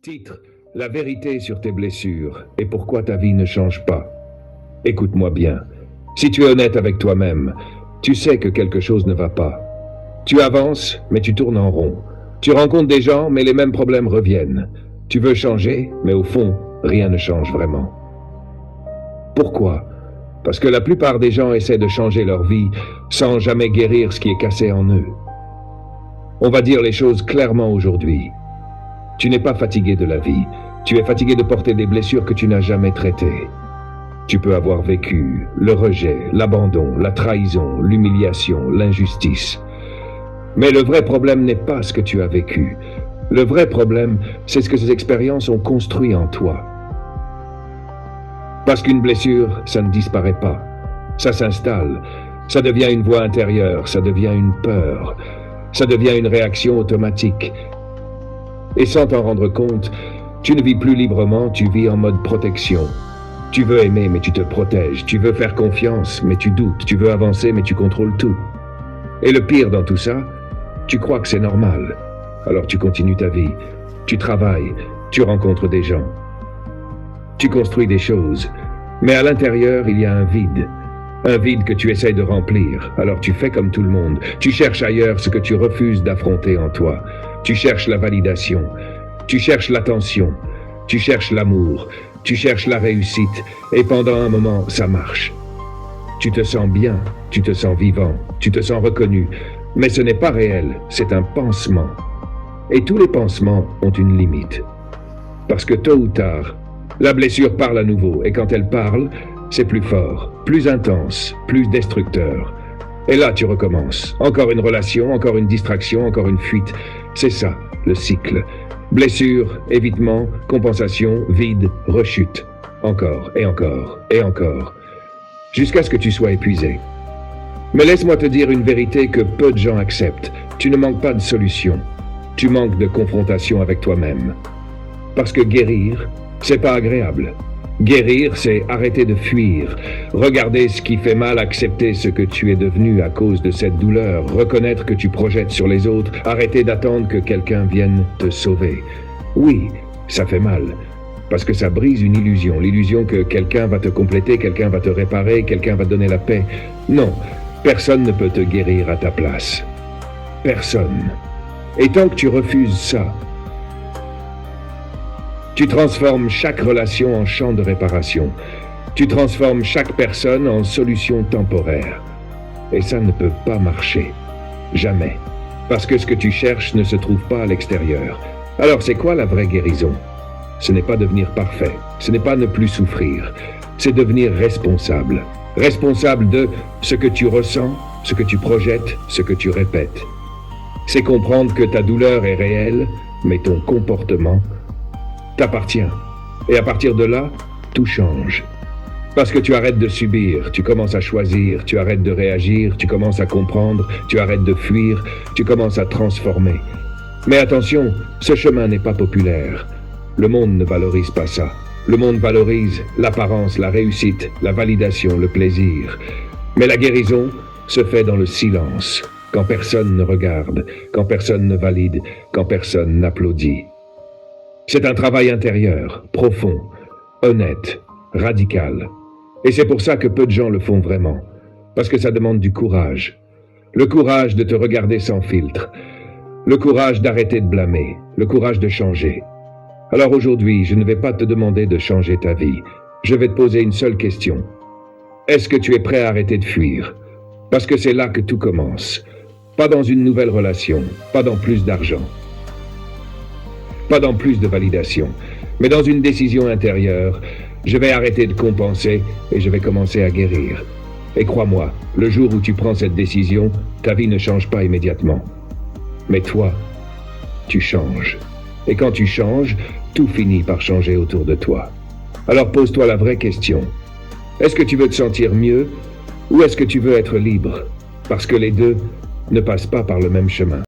Titre: La vérité sur tes blessures et pourquoi ta vie ne change pas. Écoute-moi bien. Si tu es honnête avec toi-même, tu sais que quelque chose ne va pas. Tu avances, mais tu tournes en rond. Tu rencontres des gens, mais les mêmes problèmes reviennent. Tu veux changer, mais au fond, rien ne change vraiment. Pourquoi? Parce que la plupart des gens essaient de changer leur vie sans jamais guérir ce qui est cassé en eux. On va dire les choses clairement aujourd'hui. Tu n'es pas fatigué de la vie. Tu es fatigué de porter des blessures que tu n'as jamais traitées. Tu peux avoir vécu le rejet, l'abandon, la trahison, l'humiliation, l'injustice. Mais le vrai problème n'est pas ce que tu as vécu. Le vrai problème, c'est ce que ces expériences ont construit en toi. Parce qu'une blessure, ça ne disparaît pas. Ça s'installe. Ça devient une voix intérieure. Ça devient une peur. Ça devient une réaction automatique. Et sans t'en rendre compte, tu ne vis plus librement, tu vis en mode protection. Tu veux aimer, mais tu te protèges. Tu veux faire confiance, mais tu doutes. Tu veux avancer, mais tu contrôles tout. Et le pire dans tout ça, tu crois que c'est normal. Alors tu continues ta vie. Tu travailles, tu rencontres des gens. Tu construis des choses. Mais à l'intérieur, il y a un vide. Un vide que tu essayes de remplir. Alors tu fais comme tout le monde. Tu cherches ailleurs ce que tu refuses d'affronter en toi. Tu cherches la validation. Tu cherches l'attention. Tu cherches l'amour. Tu cherches la réussite. Et pendant un moment, ça marche. Tu te sens bien. Tu te sens vivant. Tu te sens reconnu. Mais ce n'est pas réel. C'est un pansement. Et tous les pansements ont une limite. Parce que tôt ou tard, la blessure parle à nouveau. Et quand elle parle, c'est plus fort, plus intense, plus destructeur. Et là, tu recommences. Encore une relation, encore une distraction, encore une fuite. C'est ça, le cycle. Blessure, évitement, compensation, vide, rechute. Encore, et encore, et encore. Jusqu'à ce que tu sois épuisé. Mais laisse-moi te dire une vérité que peu de gens acceptent. Tu ne manques pas de solution. Tu manques de confrontation avec toi-même. Parce que guérir, c'est pas agréable. Guérir, c'est arrêter de fuir, regarder ce qui fait mal, accepter ce que tu es devenu à cause de cette douleur, reconnaître que tu projettes sur les autres, arrêter d'attendre que quelqu'un vienne te sauver. Oui, ça fait mal, parce que ça brise une illusion, l'illusion que quelqu'un va te compléter, quelqu'un va te réparer, quelqu'un va te donner la paix. Non, personne ne peut te guérir à ta place. Personne. Et tant que tu refuses ça, tu transformes chaque relation en champ de réparation. Tu transformes chaque personne en solution temporaire. Et ça ne peut pas marcher. Jamais. Parce que ce que tu cherches ne se trouve pas à l'extérieur. Alors c'est quoi la vraie guérison? Ce n'est pas devenir parfait. Ce n'est pas ne plus souffrir. C'est devenir responsable. Responsable de ce que tu ressens, ce que tu projettes, ce que tu répètes. C'est comprendre que ta douleur est réelle, mais ton comportement t'appartient. Et à partir de là, tout change. Parce que tu arrêtes de subir, tu commences à choisir, tu arrêtes de réagir, tu commences à comprendre, tu arrêtes de fuir, tu commences à transformer. Mais attention, ce chemin n'est pas populaire. Le monde ne valorise pas ça. Le monde valorise l'apparence, la réussite, la validation, le plaisir. Mais la guérison se fait dans le silence, quand personne ne regarde, quand personne ne valide, quand personne n'applaudit. C'est un travail intérieur, profond, honnête, radical. Et c'est pour ça que peu de gens le font vraiment. Parce que ça demande du courage. Le courage de te regarder sans filtre. Le courage d'arrêter de blâmer. Le courage de changer. Alors aujourd'hui, je ne vais pas te demander de changer ta vie. Je vais te poser une seule question. Est-ce que tu es prêt à arrêter de fuir? Parce que c'est là que tout commence. Pas dans une nouvelle relation, pas dans plus d'argent. Pas dans plus de validation, mais dans une décision intérieure. Je vais arrêter de compenser et je vais commencer à guérir. Et crois-moi, le jour où tu prends cette décision, ta vie ne change pas immédiatement. Mais toi, tu changes. Et quand tu changes, tout finit par changer autour de toi. Alors pose-toi la vraie question. Est-ce que tu veux te sentir mieux ou est-ce que tu veux être libre? Parce que les deux ne passent pas par le même chemin.